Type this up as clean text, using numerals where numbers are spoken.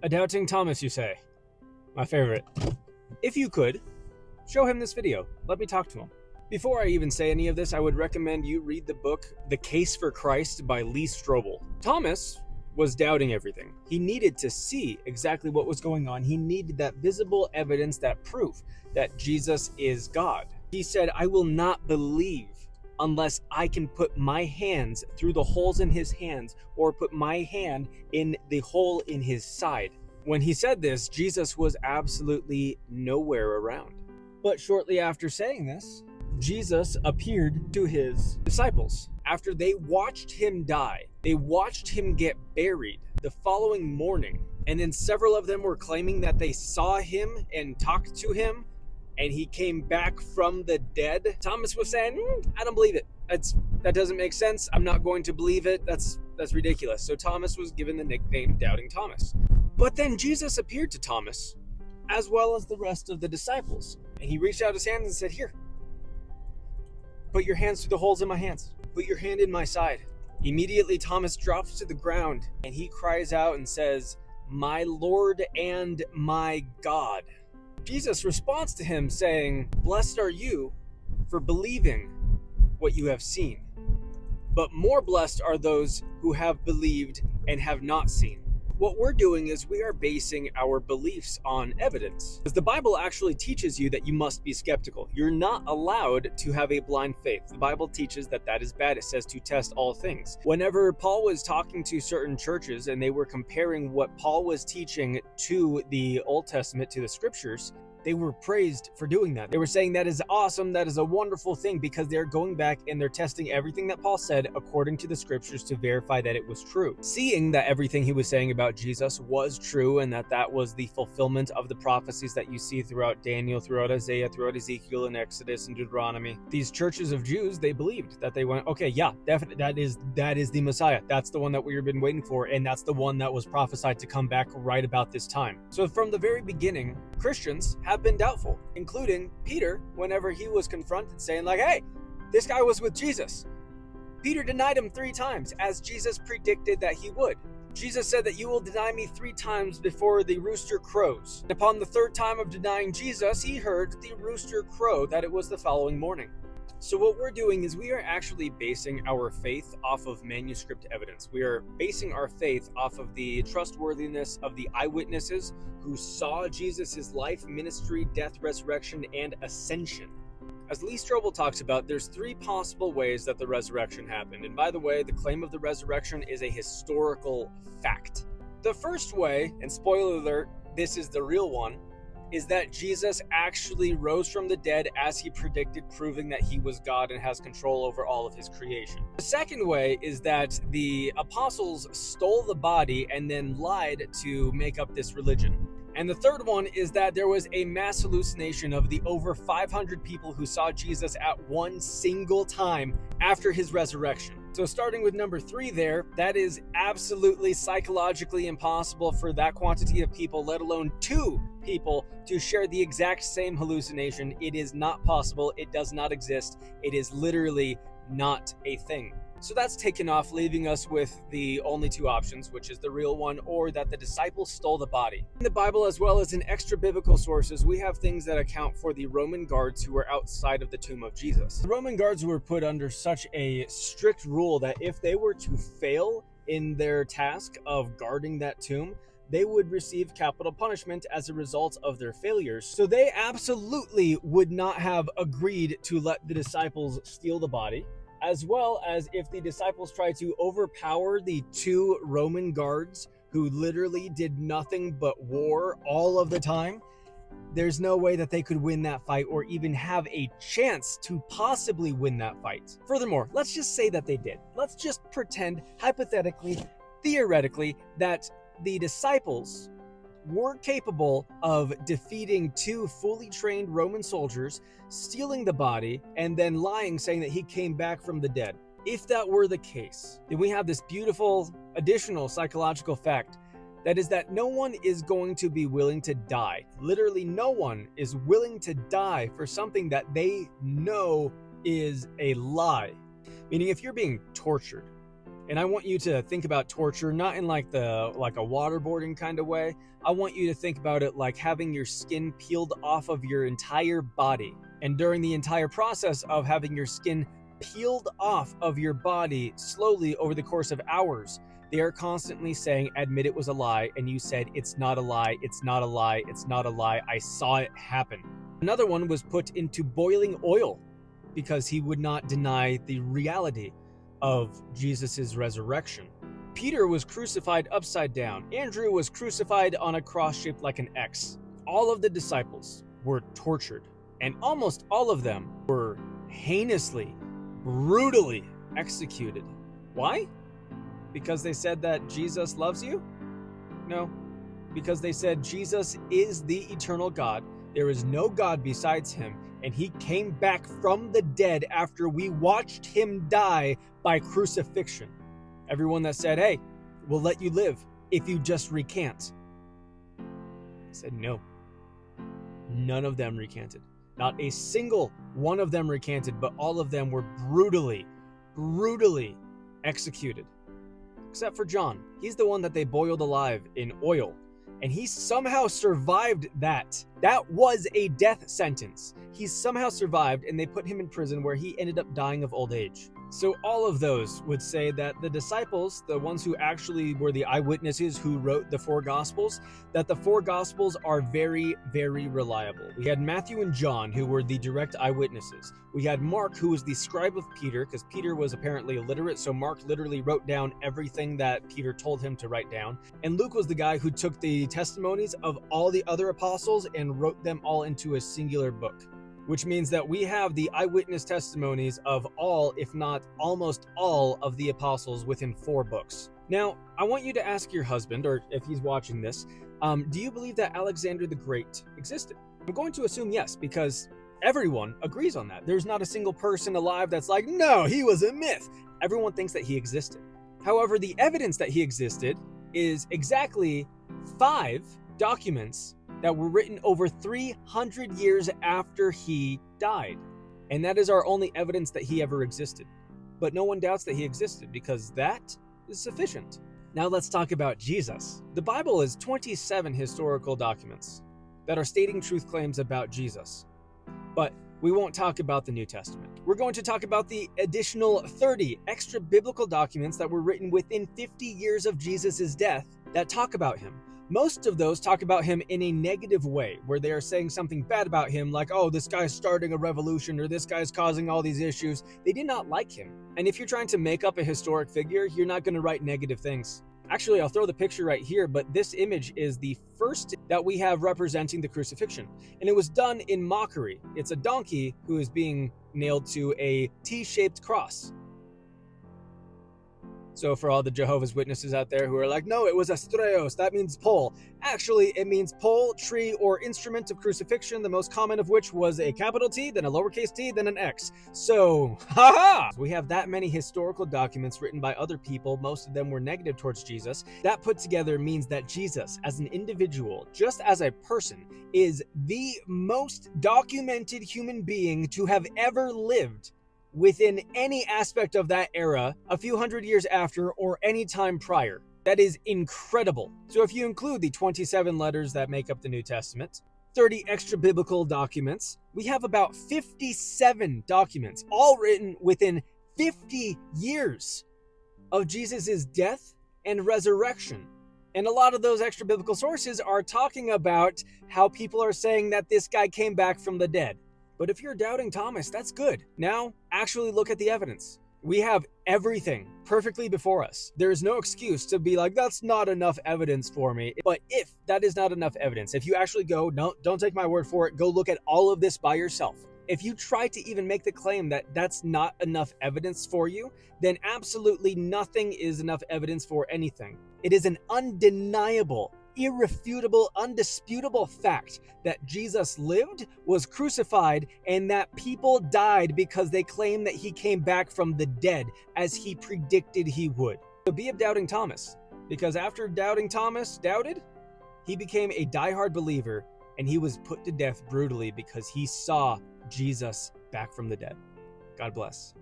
A doubting Thomas, you say? My favorite. If you could, show him this video. Let me talk to him. Before I even say any of this, I would recommend you read the book The Case for Christ by Lee Strobel. Thomas was doubting everything. He needed to see exactly what was going on. He needed that visible evidence, that proof that Jesus is God. He said, I will not believe unless I can put my hands through the holes in his hands or put my hand in the hole in his side. When he said this, Jesus was absolutely nowhere around. But shortly after saying this, Jesus appeared to his disciples. After they watched him die, they watched him get buried the following morning. And then several of them were claiming that they saw him and talked to him, and he came back from the dead. Thomas was saying, I don't believe it. That doesn't make sense. I'm not going to believe it. That's ridiculous. So Thomas was given the nickname Doubting Thomas. But then Jesus appeared to Thomas, as well as the rest of the disciples. And he reached out his hands and said, here, put your hands through the holes in my hands. Put your hand in my side. Immediately Thomas drops to the ground and he cries out and says, my Lord and my God. Jesus responds to him saying, blessed are you for believing what you have seen, but more blessed are those who have believed and have not seen. What we're doing is we are basing our beliefs on evidence. Because the Bible actually teaches you that you must be skeptical. You're not allowed to have a blind faith. The Bible teaches that that is bad. It says to test all things. Whenever Paul was talking to certain churches and they were comparing what Paul was teaching to the Old Testament, to the scriptures, they were praised for doing that. They were saying that is awesome, that is a wonderful thing, because they're going back and they're testing everything that Paul said according to the scriptures to verify that it was true. Seeing that everything he was saying about Jesus was true and that was the fulfillment of the prophecies that you see throughout Daniel, throughout Isaiah, throughout Ezekiel and Exodus and Deuteronomy. These churches of Jews, they believed that they went, okay, yeah, definitely, that is the Messiah. That's the one that we've been waiting for, and that's the one that was prophesied to come back right about this time. So from the very beginning, Christians have been doubtful, including Peter, whenever he was confronted saying like, hey, this guy was with Jesus. Peter denied him 3 times, as Jesus predicted that he would. Jesus said that you will deny me 3 times before the rooster crows. And upon the 3rd time of denying Jesus, he heard the rooster crow, that it was the following morning. So what we're doing is we are actually basing our faith off of manuscript evidence. We are basing our faith off of the trustworthiness of the eyewitnesses who saw Jesus' life, ministry, death, resurrection, and ascension. As Lee Strobel talks about, there's 3 possible ways that the resurrection happened. And by the way, the claim of the resurrection is a historical fact. The first way, and spoiler alert, this is the real one, is that Jesus actually rose from the dead as he predicted, proving that he was God and has control over all of his creation. The second way is that the apostles stole the body and then lied to make up this religion. And the third one is that there was a mass hallucination of the over 500 people who saw Jesus at one single time after his resurrection. So starting with number 3 there, that is absolutely psychologically impossible for that quantity of people, let alone 2 people, to share the exact same hallucination. It is not possible. It does not exist. It is literally not a thing. So that's taken off, leaving us with the only 2 options, which is the real one, or that the disciples stole the body. In the Bible, as well as in extra biblical sources, we have things that account for the Roman guards who were outside of the tomb of Jesus. The Roman guards were put under such a strict rule that if they were to fail in their task of guarding that tomb, they would receive capital punishment as a result of their failures. So they absolutely would not have agreed to let the disciples steal the body, as well as if the disciples tried to overpower the 2 Roman guards who literally did nothing but war all of the time. There's no way that they could win that fight or even have a chance to possibly win that fight. Furthermore, let's just say that they did. Let's just pretend, hypothetically, theoretically, that the disciples were capable of defeating 2 fully trained Roman soldiers, stealing the body, and then lying, saying that he came back from the dead. If that were the case, then we have this beautiful additional psychological fact, that is that no one is going to be willing to die. Literally no one is willing to die for something that they know is a lie. Meaning if you're being tortured And I want you to think about torture not in like a waterboarding kind of way. I want you to think about it like having your skin peeled off of your entire body. And during the entire process of having your skin peeled off of your body slowly over the course of hours, they are constantly saying, admit it was a lie. And you said, it's not a lie, it's not a lie, it's not a lie. I saw it happen. Another one was put into boiling oil because he would not deny the reality of Jesus's resurrection. Peter was crucified upside down. Andrew was crucified on a cross shaped like an X. All of the disciples were tortured, and almost all of them were heinously, brutally executed. Why? Because they said that Jesus loves you? No, because they said Jesus is the eternal God. There is no God besides him, and he came back from the dead after we watched him die by crucifixion. Everyone that said, hey, we'll let you live if you just recant, said no. None of them recanted. Not a single one of them recanted, but all of them were brutally executed. Except for John. He's the one that they boiled alive in oil. And he somehow survived that. That was a death sentence. He somehow survived, and they put him in prison where he ended up dying of old age. So all of those would say that the disciples, the ones who actually were the eyewitnesses who wrote the four Gospels, that the four Gospels are very, very reliable. We had Matthew and John, who were the direct eyewitnesses. We had Mark, who was the scribe of Peter, because Peter was apparently illiterate, so Mark literally wrote down everything that Peter told him to write down. And Luke was the guy who took the testimonies of all the other apostles and wrote them all into a singular book, which means that we have the eyewitness testimonies of all, if not almost all, of the apostles within 4 books. Now, I want you to ask your husband, or if he's watching this, do you believe that Alexander the Great existed? I'm going to assume yes, because everyone agrees on that. There's not a single person alive that's like, no, he was a myth. Everyone thinks that he existed. However, the evidence that he existed is exactly 5 documents that were written over 300 years after he died. And that is our only evidence that he ever existed. But no one doubts that he existed, because that is sufficient. Now let's talk about Jesus. The Bible is 27 historical documents that are stating truth claims about Jesus. But we won't talk about the New Testament. We're going to talk about the additional 30 extra biblical documents that were written within 50 years of Jesus' death that talk about him. Most of those talk about him in a negative way, where they are saying something bad about him, like, oh, this guy's starting a revolution, or this guy's causing all these issues. They did not like him. And if you're trying to make up a historic figure, you're not going to write negative things. Actually, I'll throw the picture right here, but this image is the first that we have representing the crucifixion. And it was done in mockery. It's a donkey who is being nailed to a T-shaped cross. So for all the Jehovah's Witnesses out there who are like, no, it was astreos, that means pole. Actually, it means pole, tree, or instrument of crucifixion, the most common of which was a capital T, then a lowercase t, then an X. So, haha! We have that many historical documents written by other people, most of them were negative towards Jesus. That put together means that Jesus, as an individual, just as a person, is the most documented human being to have ever lived within any aspect of that era, a few hundred years after, or any time prior. That is incredible. So if you include the 27 letters that make up the New Testament, 30 extra biblical documents, we have about 57 documents, all written within 50 years of Jesus' death and resurrection. And a lot of those extra biblical sources are talking about how people are saying that this guy came back from the dead. But if you're doubting Thomas, that's good. Now, actually look at the evidence. We have everything perfectly before us. There is no excuse to be like, that's not enough evidence for me. But if that is not enough evidence, if you actually go, no, don't take my word for it, go look at all of this by yourself. If you try to even make the claim that that's not enough evidence for you, then absolutely nothing is enough evidence for anything. It is an undeniable, irrefutable, undisputable fact that Jesus lived, was crucified, and that people died because they claim that he came back from the dead as he predicted he would. So be of doubting Thomas, because after doubting Thomas doubted, he became a diehard believer, and he was put to death brutally because he saw Jesus back from the dead. God bless.